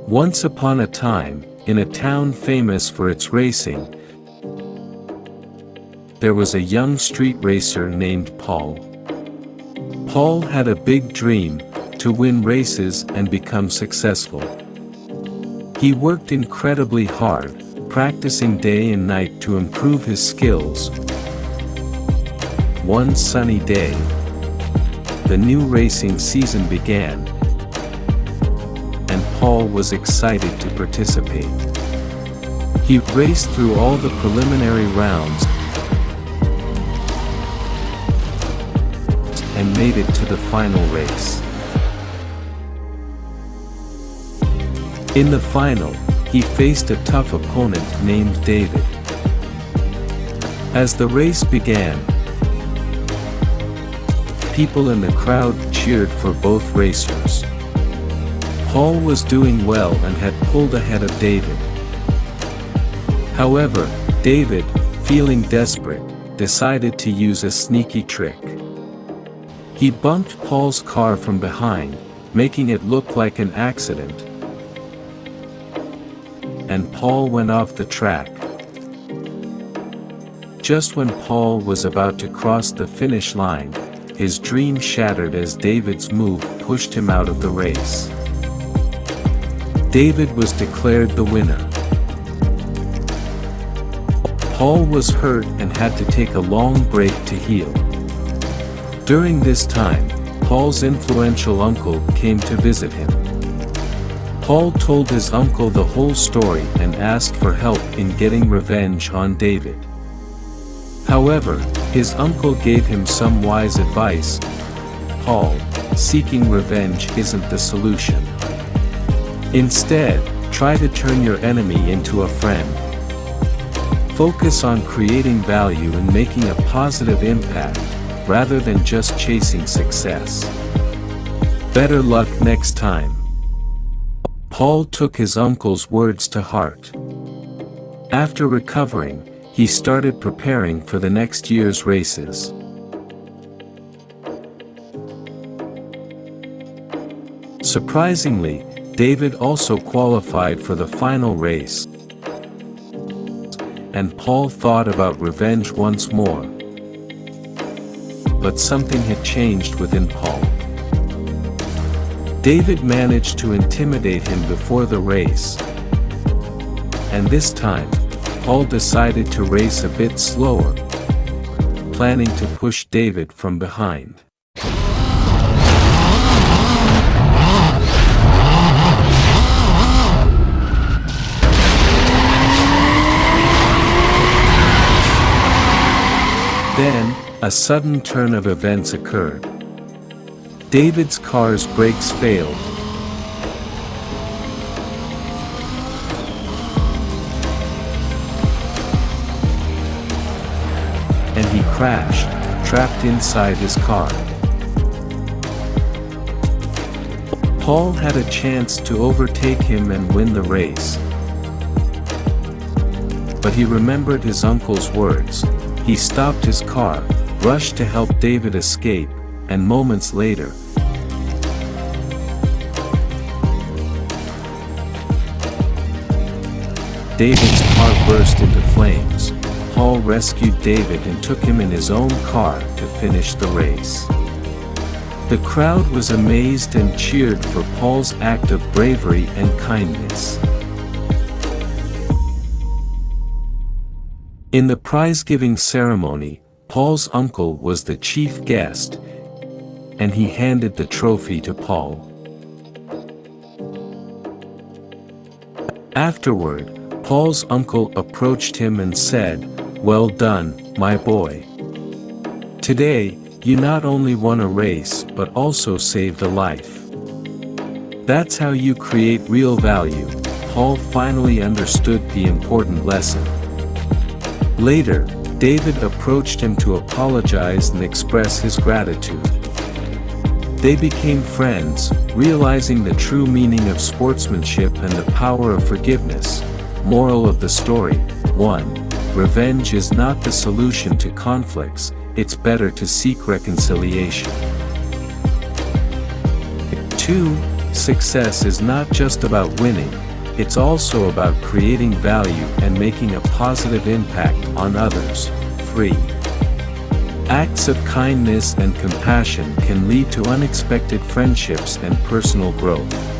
Once upon a time, in a town famous for its racing, there was a young street racer named Paul. Paul had a big dream, to win races and become successful. He worked incredibly hard, practicing day and night to improve his skills. One sunny day, the new racing season began, and Paul was excited to participate. He raced through all the preliminary rounds and made it to the final race. In the final, he faced a tough opponent named David. As the race began, people in the crowd cheered for both racers. Paul was doing well and had pulled ahead of David. However, David, feeling desperate, decided to use a sneaky trick. He bumped Paul's car from behind, making it look like an accident, and Paul went off the track. Just when Paul was about to cross the finish line, his dream shattered as David's move pushed him out of the race. David was declared the winner. Paul was hurt and had to take a long break to heal. During this time, Paul's influential uncle came to visit him. Paul told his uncle the whole story and asked for help in getting revenge on David. However, his uncle gave him some wise advice. Paul, seeking revenge isn't the solution. Instead, try to turn your enemy into a friend. Focus on creating value and making a positive impact, rather than just chasing success. Better luck next time. Paul took his uncle's words to heart. After recovering, he started preparing for the next year's races. Surprisingly, David also qualified for the final race, and Paul thought about revenge once more. But something had changed within Paul. David managed to intimidate him before the race, and this time, Paul decided to race a bit slower, planning to push David from behind. Then, a sudden turn of events occurred. David's car's brakes failed, and he crashed, trapped inside his car. Paul had a chance to overtake him and win the race, but he remembered his uncle's words. He stopped his car, rushed to help David escape, and moments later, David's car burst into flames. Paul rescued David and took him in his own car to finish the race. The crowd was amazed and cheered for Paul's act of bravery and kindness. In the prize-giving ceremony, Paul's uncle was the chief guest, and he handed the trophy to Paul. Afterward, Paul's uncle approached him and said, "Well done, my boy. Today, you not only won a race but also saved a life. That's how you create real value." Paul finally understood the important lesson. Later, David approached him to apologize and express his gratitude. They became friends, realizing the true meaning of sportsmanship and the power of forgiveness. Moral of the story: 1. Revenge is not the solution to conflicts, it's better to seek reconciliation. 2. Success is not just about winning, it's also about creating value and making a positive impact on others. 3. Acts of kindness and compassion can lead to unexpected friendships and personal growth.